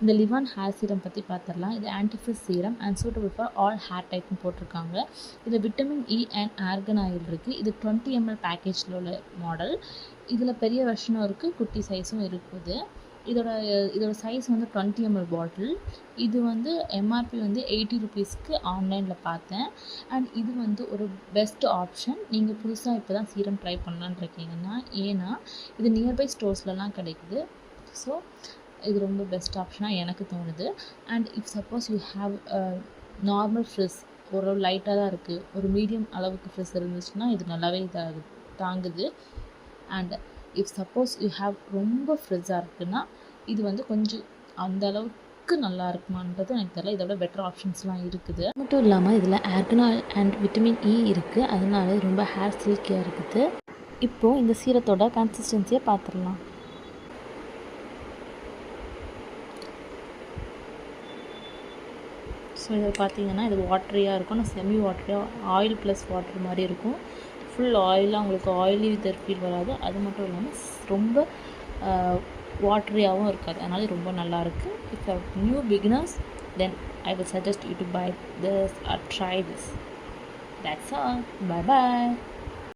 இந்த லிவான் hair serum பற்றி பார்த்துடலாம். இது antifrizz serum and suitable for all hair டைப்னு போட்டிருக்காங்க. இதில் vitamin E and argan oil இருக்குது. இது 20 ml பேக்கேஜில் உள்ள மாடல். இதில் பெரிய வெர்ஷனும் இருக்குது, குட்டி சைஸும் இருக்குது. இதோட சைஸ் வந்து 20 ml பாட்டில். இது வந்து எம்ஆர்பி வந்து 80 rupeesக்கு ஆன்லைனில் பார்த்தேன். அண்ட் இது வந்து ஒரு பெஸ்ட் ஆப்ஷன். நீங்கள் புதுசாக இப்போ தான் சீரம் ட்ரை பண்ணலான்னு இருக்கீங்கன்னா, ஏன்னா இது நியர்பை ஸ்டோர்ஸ்லலாம் கிடைக்குது. ஸோ இது ரொம்ப பெஸ்ட் ஆப்ஷனாக எனக்கு தோணுது. And if suppose you have normal frizz, ஒரு லைட்டாக தான் இருக்குது, ஒரு மீடியம் அளவுக்கு ஃப்ரிஸ் இருந்துச்சுன்னா இது நல்லாவே தாங்குது. And if suppose you have ரொம்ப ஃப்ரிஸ்ஸாக இருக்குன்னா இது வந்து கொஞ்சம் அந்த அளவுக்கு நல்லா இருக்குமான்றது எனக்கு தெரியல. இதோட பெட்டர் ஆப்ஷன்ஸ்லாம் இருக்குது. மட்டும் இல்லாமல் இதில் ஆர்கனால் அண்ட் விட்டமின் இ இருக்குது. அதனால ரொம்ப ஹேர் சில்கியாக இருக்குது. இப்போது இந்த சீரத்தோட கன்சிஸ்டன்சியை பார்த்துடலாம். ஸோ இதில் பார்த்தீங்கன்னா இது வாட்டரியாக இருக்கும். ஆனால் செமி வாட்டரியாக ஆயில் ப்ளஸ் வாட்டர் மாதிரி இருக்கும். ஃபுல் ஆயிலாக உங்களுக்கு ஆயிலி வித் ஃபீல் வராது. அது மட்டும் இல்லாமல் ரொம்ப வாட்டரியாகவும் இருக்காது. அதனால ரொம்ப நல்லாயிருக்கு. If you new beginners then I will suggest you to buy this or try this. That's all. Bye bye.